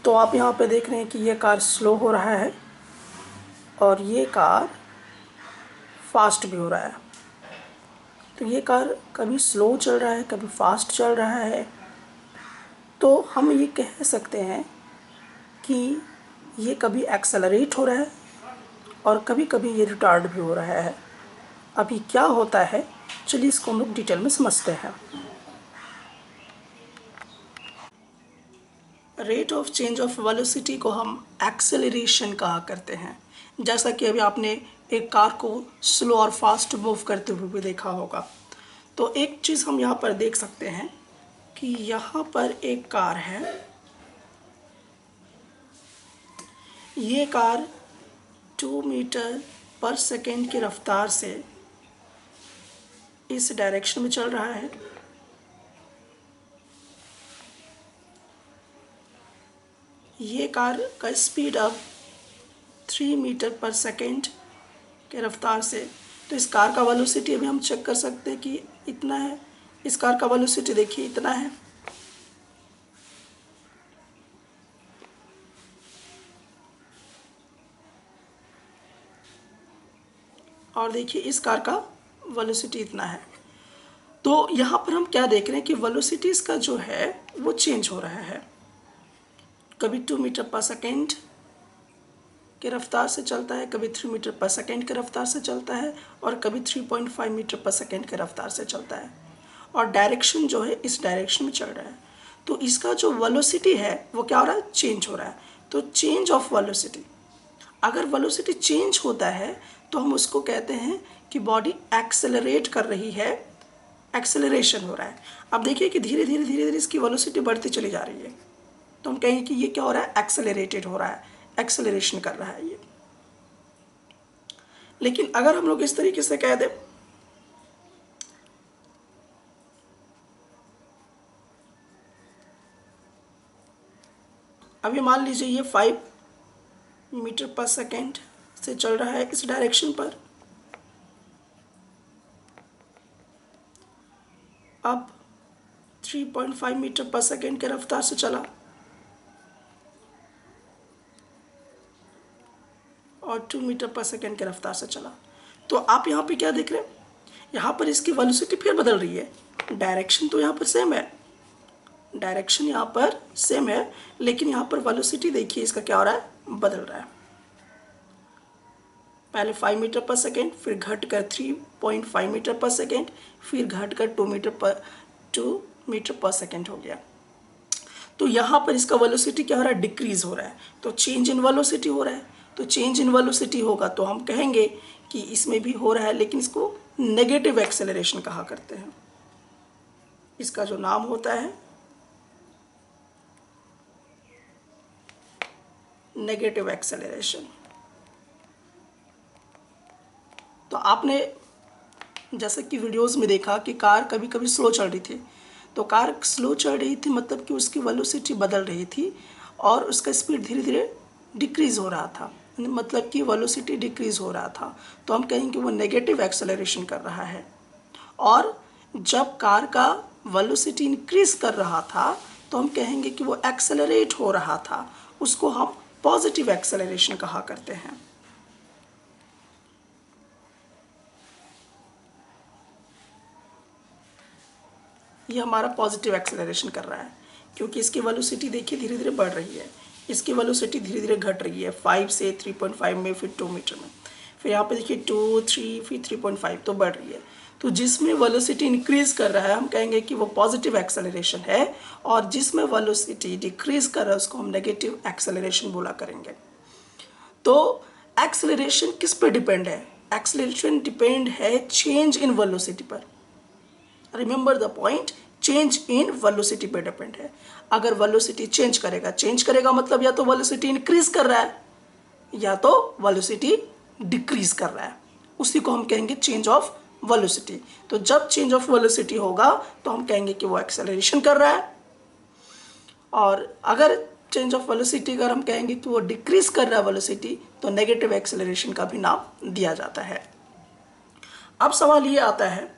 तो आप यहाँ पे देख रहे हैं कि ये कार स्लो हो रहा है और ये कार फास्ट भी हो रहा है। तो ये कार कभी स्लो चल रहा है, कभी फास्ट चल रहा है। तो हम ये कह सकते हैं कि ये कभी एक्सेलरेट हो रहा है और कभी कभी ये रिटार्ड भी हो रहा है। अभी क्या होता है, चलिए इसको हम लोग डिटेल में समझते हैं। Rate of change of velocity को हम एक्सेलरेशन कहा करते हैं। जैसा कि अभी आपने एक कार को स्लो और फास्ट मूव करते हुए भी देखा होगा। तो एक चीज़ हम यहाँ पर देख सकते हैं कि यहाँ पर एक कार है। ये कार 2 मीटर पर सेकेंड की रफ्तार से इस डायरेक्शन में चल रहा है। ये कार का स्पीड अब 3 मीटर पर सेकेंड के रफ्तार से, तो इस कार का वेलोसिटी अभी हम चेक कर सकते हैं कि इतना है। इस कार का वेलोसिटी देखिए इतना है। और देखिए इस कार का वेलोसिटी इतना है। तो यहाँ पर हम क्या देख रहे हैं कि वेलोसिटीज का जो है वो चेंज हो रहा है। कभी 2 मीटर पर सेकेंड के रफ्तार से चलता है, कभी 3 मीटर पर सेकेंड के रफ्तार से चलता है और कभी 3.5 मीटर पर सेकेंड के रफ्तार से चलता है। और डायरेक्शन जो है इस डायरेक्शन में चल रहा है। तो इसका जो वेलोसिटी है वो क्या हो रहा है, चेंज हो रहा है। तो चेंज ऑफ वेलोसिटी, अगर वेलोसिटी चेंज होता है तो हम उसको कहते हैं कि बॉडी एक्सेलरेट कर रही है, एक्सेलरेशन हो रहा है। अब देखिए कि धीरे धीरे धीरे धीरे इसकी वेलोसिटी बढ़ती चली जा रही है, तो हम कहेंगे कि ये क्या हो रहा है, एक्सेलरेटेड हो रहा है, एक्सेलरेशन कर रहा है ये। लेकिन अगर हम लोग इस तरीके से कह दें अभी मान लीजिए ये 5 मीटर पर सेकेंड से चल रहा है इस डायरेक्शन पर, अब 3.5 मीटर पर सेकेंड के रफ्तार से चला और 2 मीटर पर सेकेंड के रफ्तार से चला। तो आप यहाँ पे क्या देख रहे हैं, यहाँ पर इसकी वेलोसिटी फिर बदल रही है। डायरेक्शन तो यहाँ पर सेम है, डायरेक्शन यहाँ पर सेम है, लेकिन यहाँ पर वेलोसिटी देखिए इसका क्या हो रहा है, बदल रहा है। पहले 5 मीटर पर सेकेंड, फिर घट कर 3.5 मीटर पर सेकेंड, फिर घट कर 2 मीटर पर सेकेंड हो गया। तो यहाँ पर इसका वेलोसिटी क्या हो रहा है, डिक्रीज हो रहा है। तो चेंज इन वेलोसिटी हो रहा है। तो चेंज इन वेलोसिटी होगा तो हम कहेंगे कि इसमें भी हो रहा है, लेकिन इसको नेगेटिव एक्सेलरेशन कहा करते हैं। इसका जो नाम होता है नेगेटिव एक्सेलरेशन। तो आपने जैसे कि वीडियोस में देखा कि कार कभी कभी स्लो चल रही थी। तो कार स्लो चल रही थी मतलब कि उसकी वेलोसिटी बदल रही थी और उसका स्पीड धीरे धीरे डिक्रीज हो रहा था, मतलब कि वेलोसिटी डिक्रीज हो रहा था। तो हम कहेंगे वो नेगेटिव एक्सेलरेशन कर रहा है। और जब कार का वेलोसिटी इंक्रीज कर रहा था तो हम कहेंगे कि वो एक्सेलरेट हो रहा था, उसको हम पॉजिटिव एक्सेलरेशन कहा करते हैं। ये हमारा पॉजिटिव एक्सेलरेशन कर रहा है, क्योंकि इसकी वेलोसिटी देखिए धीरे धीरे बढ़ रही है, इसकी वेलोसिटी धीरे धीरे घट रही है। 5 से 3.5 में, फिर 2 मीटर में, फिर यहाँ पे देखिए 2, 3, फिर 3.5, तो बढ़ रही है। तो जिसमें वेलोसिटी इंक्रीज कर रहा है हम कहेंगे कि वो पॉजिटिव एक्सेलरेशन है, और जिसमें वेलोसिटी डिक्रीज कर रहा है उसको हम नेगेटिव एक्सेलरेशन बोला करेंगे। तो एक्सेलरेशन किस पे डिपेंड है, एक्सेलरेशन डिपेंड है चेंज इन वेलोसिटी पर। Remember the point, change in velocity पे डिपेंड है। अगर वेलोसिटी चेंज करेगा मतलब या तो वेलोसिटी इंक्रीज कर रहा है या तो वेलोसिटी डिक्रीज कर रहा है, उसी को हम कहेंगे चेंज ऑफ वेलोसिटी। तो जब चेंज ऑफ वेलोसिटी होगा तो हम कहेंगे कि वो एक्सेलरेशन कर रहा है, और अगर चेंज ऑफ वेलोसिटी अगर हम कहेंगे कि वो डिक्रीज कर रहा है वेलोसिटी, तो नेगेटिव एक्सेलरेशन का भी नाम दिया जाता है। अब सवाल ये आता है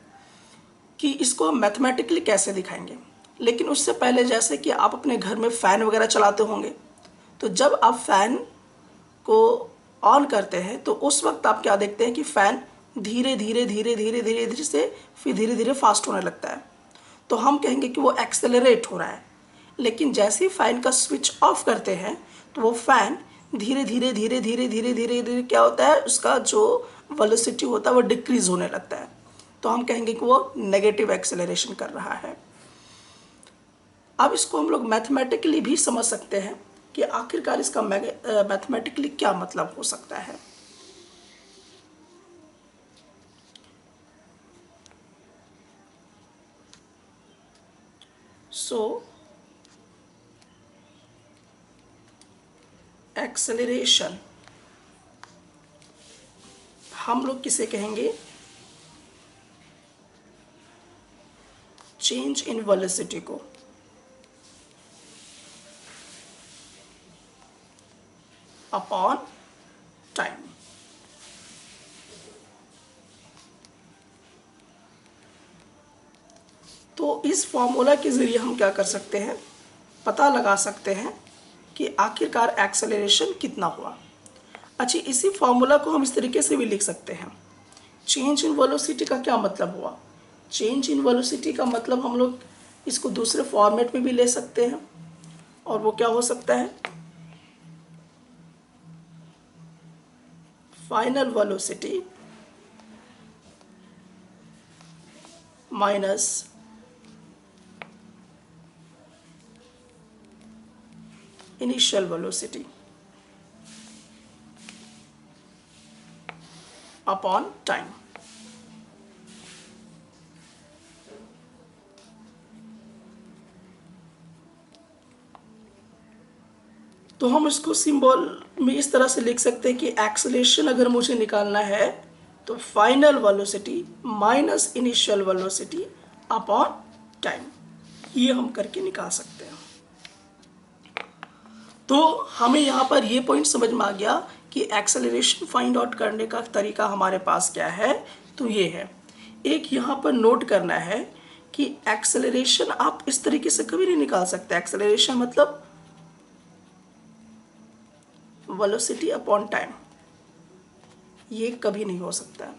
कि इसको हम मैथमेटिकली कैसे दिखाएंगे। लेकिन उससे पहले, जैसे कि आप अपने घर में फ़ैन वगैरह चलाते होंगे, तो जब आप फैन को ऑन करते हैं तो उस वक्त आप क्या देखते हैं कि फ़ैन धीरे धीरे धीरे धीरे धीरे धीरे से फिर धीरे धीरे फास्ट होने लगता है, तो हम कहेंगे कि वो एक्सेलरेट हो रहा है। लेकिन जैसे ही फ़ैन का स्विच ऑफ करते हैं तो वो फ़ैन धीरे धीरे धीरे धीरे धीरे धीरे धीरे क्या होता है, उसका जो वेलोसिटी होता है वो डिक्रीज होने लगता है, तो हम कहेंगे कि वो नेगेटिव एक्सेलरेशन कर रहा है। अब इसको हम लोग मैथमेटिकली भी समझ सकते हैं कि आखिरकार इसका मैथमेटिकली क्या मतलब हो सकता है। सो एक्सेलरेशन हम लोग किसे कहेंगे, चेंज इन वेलोसिटी को अपॉन टाइम। तो इस फॉर्मूला के ज़रिए हम क्या कर सकते हैं, पता लगा सकते हैं कि आखिरकार एक्सेलरेशन कितना हुआ। अच्छा, इसी फॉर्मूला को हम इस तरीके से भी लिख सकते हैं, चेंज इन वेलोसिटी का क्या मतलब हुआ। चेंज इन वेलोसिटी का मतलब हम लोग इसको दूसरे फॉर्मेट में भी ले सकते हैं, और वो क्या हो सकता है, final velocity minus initial velocity upon time. तो हम इसको सिंबल में इस तरह से लिख सकते हैं कि एक्सेलरेशन अगर मुझे निकालना है तो final velocity minus initial velocity upon time, ये हम करके निकाल सकते हैं। तो हमें यहाँ पर ये पॉइंट समझ में आ गया कि एक्सेलरेशन फाइंड आउट करने का तरीका हमारे पास क्या है, तो ये है। एक यहाँ पर नोट करना है कि एक्सेलरेशन आप इस तरीके से कभी नहीं निकाल सकते। एक्सेलरेशन मतलब वेलोसिटी अपॉन टाइम, ये कभी नहीं हो सकता है।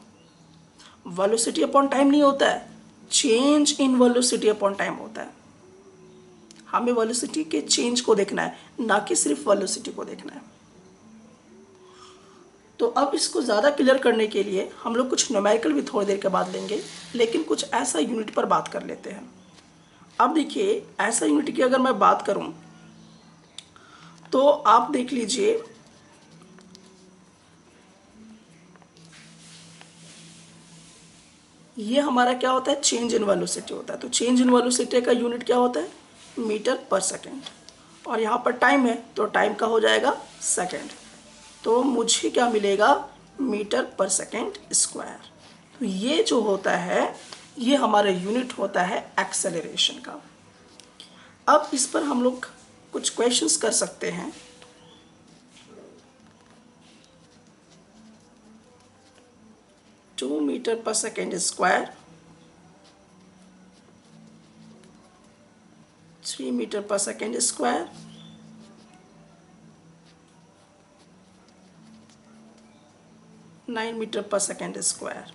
वेलोसिटी अपॉन टाइम नहीं होता है, change in velocity upon time होता है। हमें वेलोसिटी के चेंज को देखना है, ना कि सिर्फ वेलोसिटी को देखना है। तो अब इसको ज़्यादा क्लियर करने के लिए हम लोग कुछ न्यूमेरिकल भी थोड़ी देर के बाद लेंगे, लेकिन कुछ ऐसा यूनिट पर बात कर लेते हैं। अब देखिए, ऐसा यूनिट की अगर मैं बात करूं तो आप देख लीजिए, ये हमारा क्या होता है, चेंज इन वेलोसिटी होता है। तो चेंज इन वेलोसिटी का यूनिट क्या होता है, मीटर पर सेकेंड, और यहाँ पर टाइम है तो टाइम का हो जाएगा सेकेंड। तो मुझे क्या मिलेगा, मीटर पर सेकेंड स्क्वायर। तो ये जो होता है ये हमारा यूनिट होता है एक्सेलरेशन का। अब इस पर हम लोग कुछ क्वेश्चंस कर सकते हैं। टू मीटर पर सेकेंड स्क्वायर, 3 मीटर पर सेकेंड स्क्वायर, 9 मीटर पर सेकेंड स्क्वायर।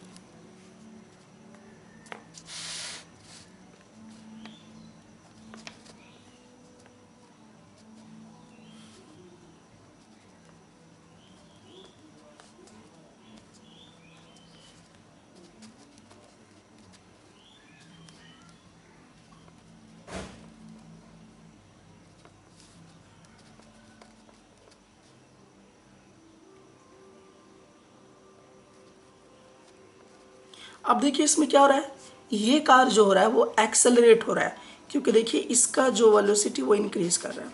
अब देखिए इसमें क्या हो रहा है, ये कार जो हो रहा है वो एक्सेलरेट हो रहा है, क्योंकि देखिए इसका जो वेलोसिटी वो इंक्रीज कर रहा है,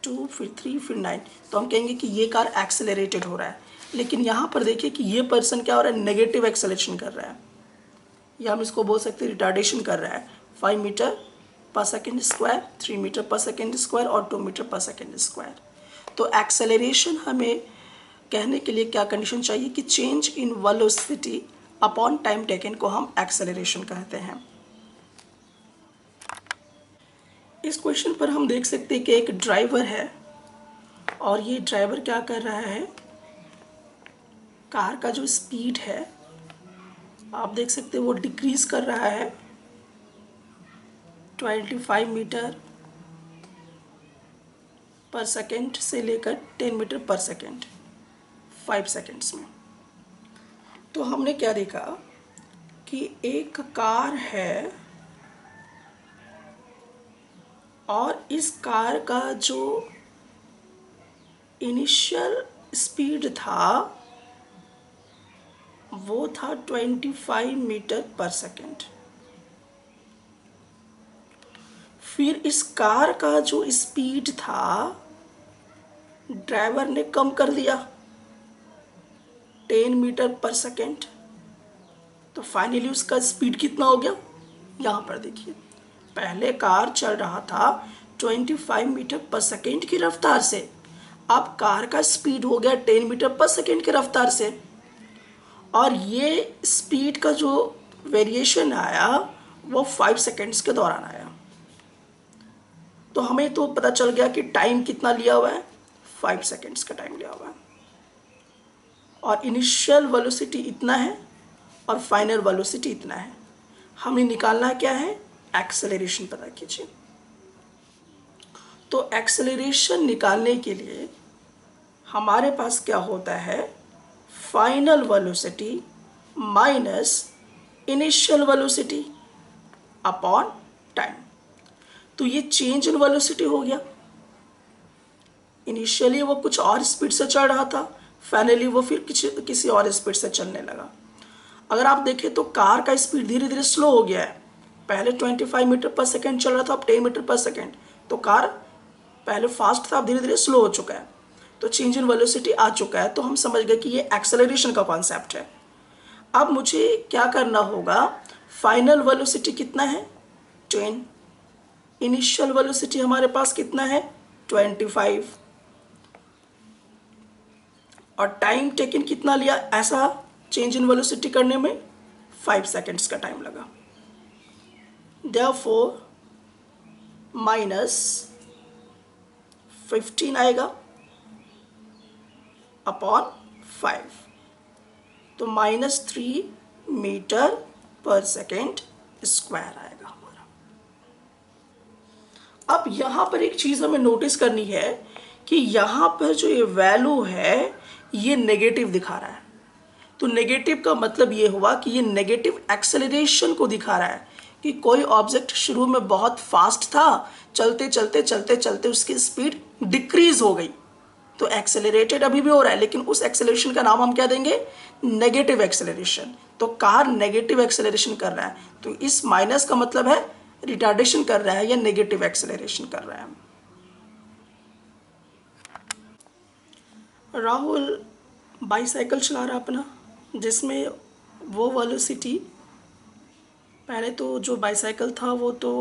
2 फिर 3 फिर 9, तो हम कहेंगे कि ये कार एक्सेलरेटेड हो रहा है। लेकिन यहाँ पर देखिए कि ये पर्सन क्या हो रहा है, नेगेटिव एक्सेलरेशन कर रहा है, या हम इसको बोल सकते हैं रिटार्डेशन कर रहा है। 5 मीटर पर सेकेंड स्क्वायर, 3 मीटर पर सेकेंड स्क्वायर और 2 मीटर पर सेकेंड स्क्वायर। तो एक्सेलरेशन हमें कहने के लिए क्या कंडीशन चाहिए कि change in velocity upon time taken को हम एक्सेलरेशन कहते हैं। इस क्वेश्चन पर हम देख सकते हैं कि एक ड्राइवर है और ये ड्राइवर क्या कर रहा है, कार का जो स्पीड है आप देख सकते हो वो डिक्रीज कर रहा है 25 मीटर पर सेकेंड से लेकर 10 मीटर पर सेकेंड 5 सेकेंड्स में। तो हमने क्या देखा कि एक कार है और इस कार का जो इनिशियल स्पीड था वो था 25 मीटर पर सेकेंड। फिर इस कार का जो स्पीड था ड्राइवर ने कम कर दिया 10 मीटर पर सेकेंड। तो फाइनली उसका स्पीड कितना हो गया, यहाँ पर देखिए, पहले कार चल रहा था 25 मीटर पर सेकेंड की रफ्तार से, अब कार का स्पीड हो गया 10 मीटर पर सेकेंड की रफ्तार से, और ये स्पीड का जो वेरिएशन आया वो 5 सेकेंड्स के दौरान आया। तो हमें तो पता चल गया कि टाइम कितना लिया हुआ है, 5 सेकेंड्स का टाइम लिया हुआ है, और इनिशियल वेलोसिटी इतना है और फाइनल वेलोसिटी इतना है। हमें निकालना क्या है, एक्सेलरेशन पता कीजिए। तो एक्सेलरेशन निकालने के लिए हमारे पास क्या होता है, final velocity minus initial velocity upon time. तो ये चेंज इन वेलोसिटी हो गया, इनिशियली वो कुछ और स्पीड से चल रहा था, फाइनली वो फिर किसी और स्पीड से चलने लगा। अगर आप देखें तो कार का स्पीड धीरे धीरे स्लो हो गया है, पहले 25 मीटर पर सेकेंड चल रहा था, अब 10 मीटर पर सेकेंड। तो कार पहले फास्ट था, अब धीरे धीरे स्लो हो चुका है, तो चेंज इन वेलोसिटी आ चुका है। तो हम समझ गए कि ये एक्सेलरेशन का कॉन्सेप्ट है। अब मुझे क्या करना होगा, फाइनल वेलोसिटी कितना है 10, इनिशियल वेलोसिटी हमारे पास कितना है 25, और टाइम टेकन कितना लिया, ऐसा चेंज इन वेलोसिटी करने में 5 सेकेंड्स का टाइम लगा। देयरफॉर माइनस 15 आएगा अपॉन 5, तो -3 मीटर पर सेकेंड स्क्वायर आएगा हमारा। अब यहाँ पर एक चीज़ हमें नोटिस करनी है कि यहाँ पर जो ये वैल्यू है ये नेगेटिव दिखा रहा है। तो नेगेटिव का मतलब ये हुआ कि ये नेगेटिव एक्सेलरेशन को दिखा रहा है कि कोई ऑब्जेक्ट शुरू में बहुत फास्ट था, चलते चलते चलते चलते उसकी स्पीड डिक्रीज हो गई, तो एक्सेलरेटेड अभी भी हो रहा है, लेकिन उस एक्सेलरेशन का नाम हम क्या देंगे, नेगेटिव एक्सेलरेशन। तो कार नेगेटिव एक्सेलरेशन कर रहा है, तो इस माइनस का मतलब है रिटार्डेशन कर रहा है या नेगेटिव एक्सेलरेशन कर रहा है। राहुल बाईसाइकिल चला रहा अपना, जिसमें वो वेलोसिटी, पहले तो जो बाईसाइकिल था वो तो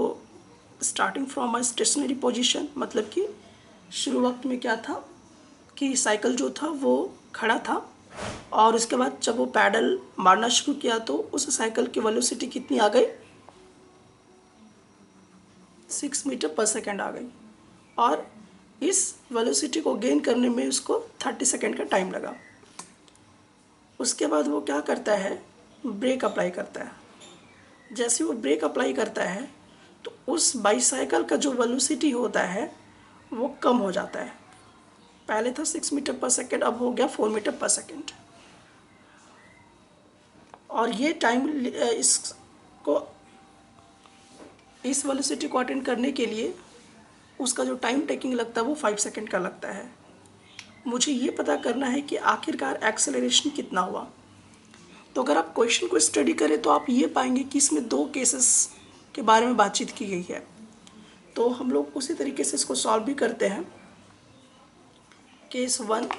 starting from a stationary position, मतलब कि शुरू वक्त में क्या था कि साइकिल जो था वो खड़ा था, और उसके बाद जब वो पैडल मारना शुरू किया तो उस साइकिल की वेलोसिटी कितनी आ गई, 6 मीटर पर सेकेंड आ गई, और इस वेलोसिटी को गेन करने में उसको 30 सेकेंड का टाइम लगा। उसके बाद वो क्या करता है, ब्रेक अप्लाई करता है। जैसे वो ब्रेक अप्लाई करता है तो उस बाईसाइकिल का जो वेलोसिटी होता है वो कम हो जाता है। पहले था 6 मीटर पर सेकेंड, अब हो गया 4 मीटर पर सेकेंड। और ये टाइम इस वेलोसिटी को अटेंड करने के लिए उसका जो टाइम टेकिंग लगता है वो 5 सेकेंड का लगता है। मुझे ये पता करना है कि आखिरकार एक्सेलरेशन कितना हुआ। तो अगर आप क्वेश्चन को स्टडी करें तो आप ये पाएंगे कि इसमें 2 केसेस के बारे में बातचीत की गई है। तो हम लोग उसी तरीके से इसको सॉल्व भी करते हैं। केस 1,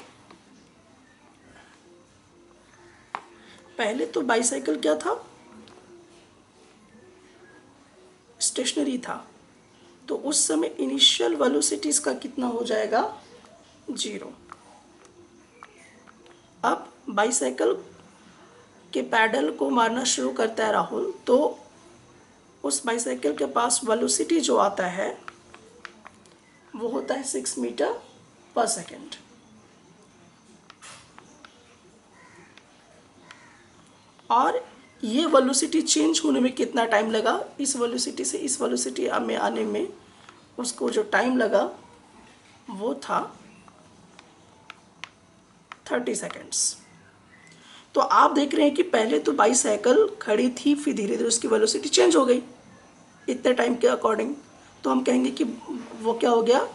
पहले तो बाईसाइकिल क्या था, स्टेशनरी था, तो उस समय इनिशियल वेलोसिटीज का कितना हो जाएगा, 0। अब बाईसाइकिल के पैडल को मारना शुरू करता है राहुल, तो उस बाईसाइकिल के पास वेलोसिटी जो आता है वो होता है 6 मीटर पर सेकेंड। और ये वेलोसिटी चेंज होने में कितना टाइम लगा, इस वेलोसिटी से इस वेलोसिटी में आने में उसको जो टाइम लगा वो था 30 सेकेंड्स। तो आप देख रहे हैं कि पहले तो बाईसाइकिल खड़ी थी, फिर धीरे धीरे उसकी वेलोसिटी चेंज हो गई इतने टाइम के अकॉर्डिंग। तो हम कहेंगे कि वो क्या हो गया,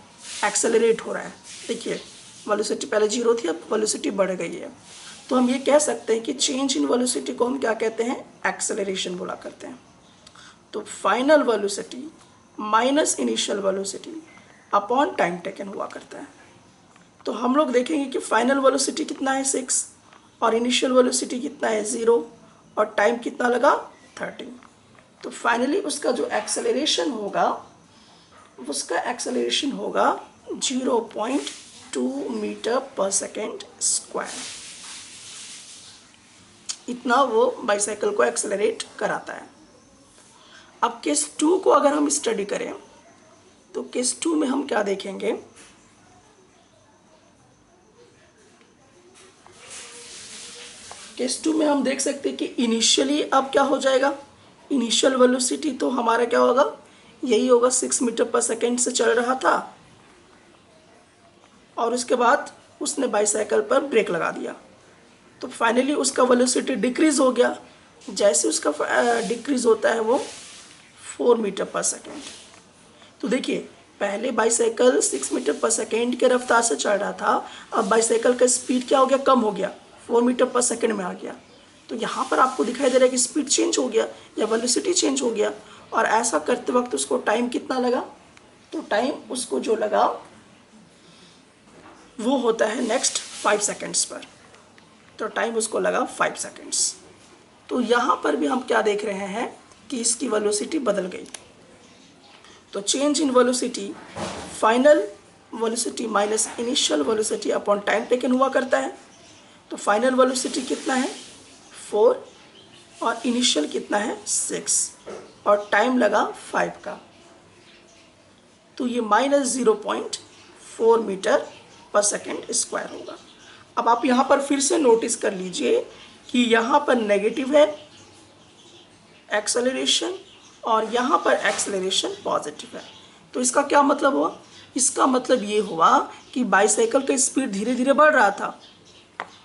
एक्सेलरेट हो रहा है। देखिए वेलोसिटी पहले 0 थी, अब वेलोसिटी बढ़ गई है। तो हम ये कह सकते हैं कि चेंज इन वेलोसिटी को हम क्या कहते हैं, एक्सेलरेशन बोला करते हैं। तो final velocity minus initial velocity upon time taken हुआ करता है। तो हम लोग देखेंगे कि फाइनल वेलोसिटी कितना है 6 और इनिशियल वेलोसिटी कितना है 0 और टाइम कितना लगा 30। तो फाइनली उसका जो एक्सेलरेशन होगा, उसका एक्सेलरेशन होगा 0.2 मीटर पर सेकेंड स्क्वायर। इतना वो बाईसाइकिल को एक्सेलरेट कराता है। अब केस 2 को अगर हम स्टडी करें तो केस 2 में हम क्या देखेंगे, केस 2 में हम देख सकते हैं कि इनिशियली अब क्या हो जाएगा, इनिशियल वेलोसिटी तो हमारा क्या होगा, यही होगा 6 मीटर पर सेकेंड से चल रहा था और उसके बाद उसने बाईसाइकिल पर ब्रेक लगा दिया। तो फाइनली उसका वेलोसिटी डिक्रीज हो गया। जैसे उसका डिक्रीज होता है वो 4 मीटर पर सेकेंड। तो देखिए पहले बाईसाइकिल 6 मीटर पर सेकेंड के रफ्तार से चल रहा था, अब बाईसाइकिल का स्पीड क्या हो गया, कम हो गया, 4 मीटर पर सेकेंड में आ गया। तो यहाँ पर आपको दिखाई दे रहा है कि स्पीड चेंज हो गया या वेलोसिटी चेंज हो गया। और ऐसा करते वक्त उसको टाइम कितना लगा, तो टाइम उसको जो लगा वो होता है नेक्स्ट 5 सेकेंड्स पर। तो टाइम उसको लगा 5 सेकेंड्स। तो यहाँ पर भी हम क्या देख रहे हैं कि इसकी वेलोसिटी बदल गई। तो change in velocity final velocity minus initial velocity upon time taken हुआ करता है। तो फाइनल वेलोसिटी कितना है 4 और इनिशियल कितना है 6 और टाइम लगा 5 का। तो ये माइनस 0.4 मीटर पर सेकेंड स्क्वायर होगा। अब आप यहाँ पर फिर से नोटिस कर लीजिए कि यहाँ पर नेगेटिव है एक्सेलरेशन और यहाँ पर एक्सेलरेशन पॉजिटिव है। तो इसका क्या मतलब हुआ, इसका मतलब ये हुआ कि बाईसाइकिल का स्पीड धीरे धीरे बढ़ रहा था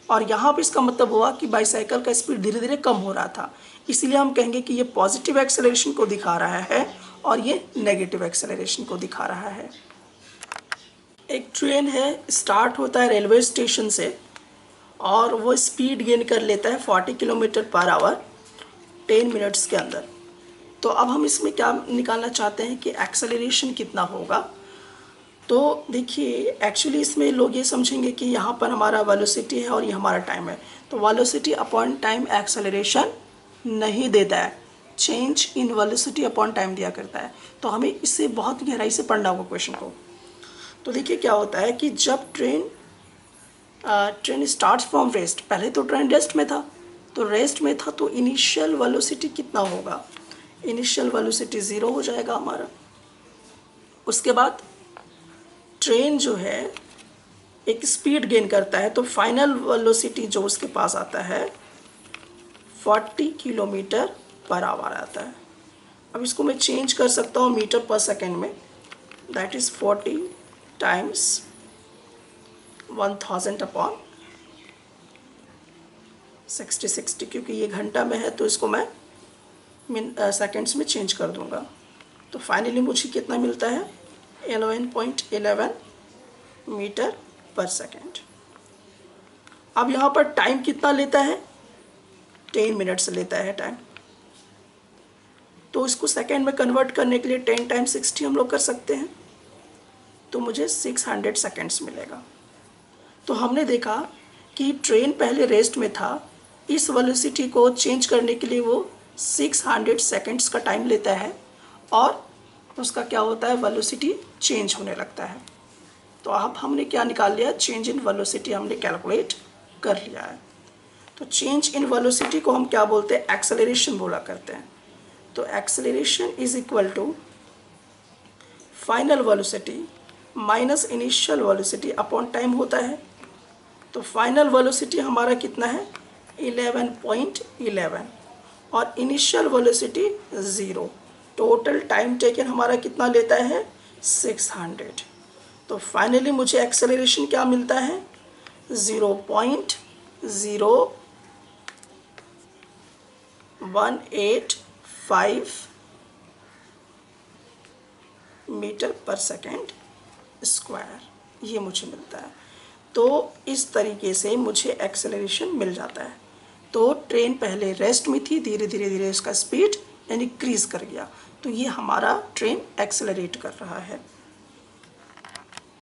और यहाँ पर इसका मतलब हुआ कि बाईसाइकिल का स्पीड धीरे धीरे कम हो रहा था। इसीलिए हम कहेंगे कि ये पॉजिटिव एक्सेलरेशन को दिखा रहा है और ये नेगेटिव एक्सेलरेशन को दिखा रहा है। एक ट्रेन है, स्टार्ट होता है रेलवे स्टेशन से और वो स्पीड गेन कर लेता है 40 किलोमीटर पर आवर 10 मिनट्स के अंदर। तो अब हम इसमें क्या निकालना चाहते हैं कि एक्सेलरेशन कितना होगा। तो देखिए एक्चुअली इसमें लोग ये समझेंगे कि यहाँ पर हमारा वेलोसिटी है और ये हमारा टाइम है। तो वेलोसिटी अपॉन टाइम एक्सेलरेशन नहीं देता है, change in velocity upon time दिया करता है। तो हमें इससे बहुत गहराई से पढ़ना होगा क्वेश्चन को। तो देखिए क्या होता है कि जब ट्रेन स्टार्ट फ्रॉम रेस्ट, पहले तो ट्रेन रेस्ट में था, तो रेस्ट में था तो इनिशियल वेलोसिटी कितना होगा, इनिशियल वेलोसिटी 0 हो जाएगा हमारा। उसके बाद ट्रेन जो है एक स्पीड गेन करता है तो फाइनल वेलोसिटी जो उसके पास आता है 40 किलोमीटर पर आवर आता है। अब इसको मैं चेंज कर सकता हूँ मीटर पर सेकेंड में, दैट इज़ 40 टाइम्स 1000 अपॉन 60, क्योंकि ये घंटा में है तो इसको मैं सेकेंड्स में चेंज कर दूंगा। तो फाइनली मुझे कितना मिलता है 11.11 मीटर पर सेकेंड। अब यहाँ पर टाइम कितना लेता है 10 मिनट्स लेता है टाइम। तो इसको सेकेंड में कन्वर्ट करने के लिए 10 टाइम्स 60 हम लोग कर सकते हैं, तो मुझे 600 सेकेंड्स मिलेगा। तो हमने देखा कि ट्रेन पहले रेस्ट में था, इस वेलोसिटी को चेंज करने के लिए वो 600 सेकेंड्स का टाइम लेता है और उसका क्या होता है वेलोसिटी चेंज होने लगता है। तो अब हमने क्या निकाल लिया, चेंज इन वेलोसिटी हमने कैलकुलेट कर लिया है। तो चेंज इन वेलोसिटी को हम क्या बोलते हैं, एक्सेलरेशन बोला करते हैं। तो acceleration is equal to final velocity minus initial velocity upon time होता है। तो फाइनल वेलोसिटी हमारा कितना है 11.11 और initial velocity 0। Total time taken हमारा कितना लेता है 600। तो फाइनली मुझे एक्सेलरेशन क्या मिलता है 0.0185 मीटर पर सेकेंड स्क्वायर, ये मुझे मिलता है। तो इस तरीके से मुझे एक्सेलरेशन मिल जाता है। तो ट्रेन पहले रेस्ट में थी, धीरे धीरे इसका स्पीड इंक्रीज कर गया, तो ये हमारा ट्रेन एक्सेलरेट कर रहा है।